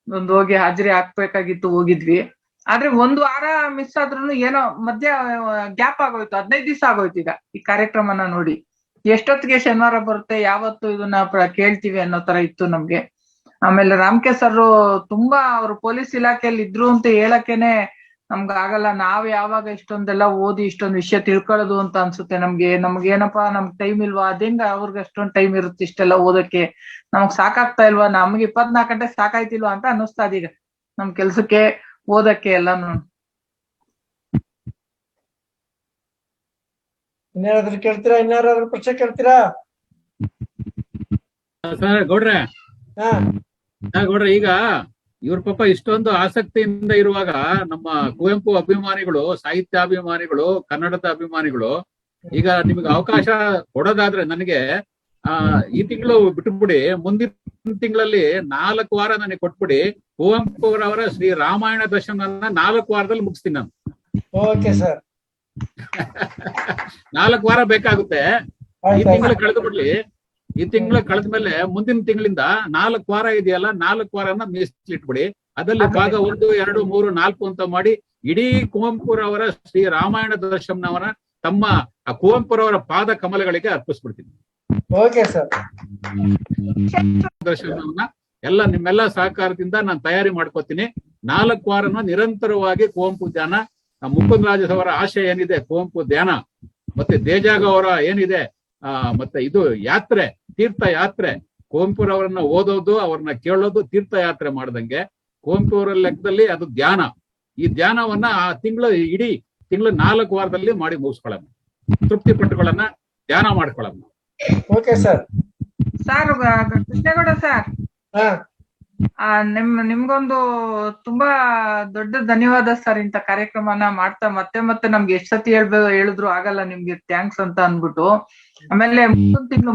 ಒಂದು ಹೋಗಿ ಹಾಜರಿ ಹಾಕ್ಬೇಕಾಗಿತ್ತು, ಹೋಗಿದ್ವಿ. ಆದ್ರೆ ಒಂದ್ ವಾರ ಮಿಸ್ ಆದ್ರೂ ಏನೋ ಮಧ್ಯ ಗ್ಯಾಪ್ ಆಗೋಯ್ತು, 15 ದಿವಸ ಆಗೋಯ್ತು ಈಗ ಈ ಕಾರ್ಯಕ್ರಮನ ನೋಡಿ. ಎಷ್ಟೊತ್ತಿಗೆ ಶನಿವಾರ ಬರುತ್ತೆ, ಯಾವತ್ತು ಇದನ್ನ ಕೇಳ್ತೀವಿ ಅನ್ನೋ ತರ ಇತ್ತು ನಮ್ಗೆ. ಆಮೇಲೆ ರಾಮ್ಕೆ ಸರ್ ತುಂಬಾ ಅವ್ರು ಪೊಲೀಸ್ ಇಲಾಖೆಯಲ್ಲಿ ಇದ್ರು ಅಂತ ಹೇಳಕ್ಕೇನೆ ನಮ್ಗ ಆಗಲ್ಲ. ನಾವ್ ಯಾವಾಗ ಇಷ್ಟೊಂದೆಲ್ಲ ಓದಿ ಇಷ್ಟೊಂದ್ ವಿಷಯ ತಿಳ್ಕೊಳ್ಳೋದು ಅಂತ ಅನ್ಸುತ್ತೆ ನಮ್ಗೇನಪ್ಪಾ ನಮ್ಗ್ ಟೈಮ್ ಇಲ್ವಾ? ಅದೇಂಗ ಅವ್ರಿಗೆ ಅಷ್ಟೊಂದ್ ಟೈಮ್ ಇರುತ್ತೆ ಇಷ್ಟೆಲ್ಲ ಓದಕ್ಕೆ? ನಮಗ್ ಸಾಕಾಗ್ತಾ ಇಲ್ವಾ? ನಮ್ಗೆ 24 ಗಂಟೆ ಸಾಕಾಯ್ತಿಲ್ವಾ ಅಂತ ಅನ್ನಿಸ್ತಾ ಇದೀಗ ನಮ್ ಕೆಲ್ಸಕ್ಕೆ ಓದಕ್ಕೆ ಎಲ್ಲಾನು. ಇನ್ಯಾರಾದ್ರೂ ಕೇಳ್ತೀರಾ? ಇನ್ಯಾರಾದ್ರೂ ಪ್ರಶ್ನೆ ಕೇಳ್ತೀರಾ? ಗೌಡ್ರೆ ಹಾ ಗೌಡ್ರೆ, ಈಗ ಇವ್ರ ಪಾಪ ಇಷ್ಟೊಂದು ಆಸಕ್ತಿಯಿಂದ ಇರುವಾಗ ನಮ್ಮ ಕುವೆಂಪು ಅಭಿಮಾನಿಗಳು, ಸಾಹಿತ್ಯಾಭಿಮಾನಿಗಳು, ಕನ್ನಡದ ಅಭಿಮಾನಿಗಳು ಈಗ ನಿಮ್ಗೆ ಅವಕಾಶ ಕೊಡೋದಾದ್ರೆ ನನಗೆ ಈ ತಿಂಗಳು ಬಿಟ್ಬಿಡಿ, ಮುಂದಿನ ತಿಂಗಳಲ್ಲಿ 4 ವಾರ ನನಗೆ ಕೊಟ್ಬಿಡಿ. ಕುವೆಂಪು ಅವರ ಶ್ರೀ ರಾಮಾಯಣ ದರ್ಶನ 4 ವಾರದಲ್ಲಿ ಮುಗಿಸ್ತೀನಿ ನಾನು. Okay sir. 4 ವಾರ ಬೇಕಾಗುತ್ತೆ. ಈ ತಿಂಗಳು ಕಳೆದು ಬಿಡ್ಲಿ. ಈ ತಿಂಗಳು ಕಳೆದ್ಮೇಲೆ ಮುಂದಿನ ತಿಂಗಳಿಂದ 4 ವಾರ ಇದೆಯಲ್ಲ, 4 ವಾರನ ಮೀಸಲಿಟ್ಬಿಡಿ. ಅದರಲ್ಲಿ ಭಾಗ 1, 2, 3, 4 ಅಂತ ಮಾಡಿ ಇಡೀ ಕುವೆಂಪುರವರ ಶ್ರೀ ರಾಮಾಯಣ ದರ್ಶನವನ್ನ ತಮ್ಮ ಕುವೆಂಪುರವರ ಪಾದ ಕಮಲಗಳಿಗೆ ಅರ್ಪಿಸ್ಬಿಡ್ತೀನಿ. Okay sir. ದರ್ಶನವನ್ನ ನಿಮ್ಮೆಲ್ಲ ಸಹಕಾರದಿಂದ ನಾನು ತಯಾರಿ ಮಾಡ್ಕೋತೀನಿ. 4 ವಾರನ ನಿರಂತರವಾಗಿ ಕುವೆಂಪು ಧ್ಯಾನ, ಮುಕುಂದ ರಾಜ್ ಅವರ ಆಶಯ ಏನಿದೆ ಕುವೆಂಪು ಧ್ಯಾನ, ಮತ್ತೆ ದೇಜಾಗ ಅವರ ಏನಿದೆ ಮತ್ತೆ ಇದು ಯಾತ್ರೆ, ತೀರ್ಥ ಯಾತ್ರೆ, ಕುವೆಂಪುರವರನ್ನ ಓದೋದು, ಅವ್ರನ್ನ ಕೇಳೋದು, ತೀರ್ಥ ಯಾತ್ರೆ ಮಾಡ್ದಂಗೆ ಕುವೆಂಪುರ ಲೆಕ್ಕದಲ್ಲಿ ಅದು ಧ್ಯಾನ. ಈ ಧ್ಯಾನವನ್ನ ಆ ಇಡೀ ತಿಂಗಳು 4 ವಾರದಲ್ಲಿ ಮಾಡಿ ಮುಗಿಸ್ಕೊಳ್ಳೋಣ, ತೃಪ್ತಿ ಪಟ್ಟುಗಳನ್ನ ಧ್ಯಾನ ಮಾಡ್ಕೊಳ್ಳೋಣ. Okay sir. ಕೃಷ್ಣೇಗೌಡ ಸರ್, ನಿಮ್ಗೊಂದು ತುಂಬಾ ದೊಡ್ಡ ಧನ್ಯವಾದ ಸರ್. ಇಂಥ ಕಾರ್ಯಕ್ರಮನ ಮಾಡ್ತಾ ಮತ್ತೆ ನಮ್ಗೆ ಎಷ್ಟ್ ಸತಿ ಹೇಳಿದ್ರು ಆಗಲ್ಲ ನಿಮ್ಗೆ ಥ್ಯಾಂಕ್ಸ್ ಅಂತ ಅನ್ಬಿಟ್ಟು. ಆಮೇಲೆ ಮುಂದಿನ ತಿಂಗಳು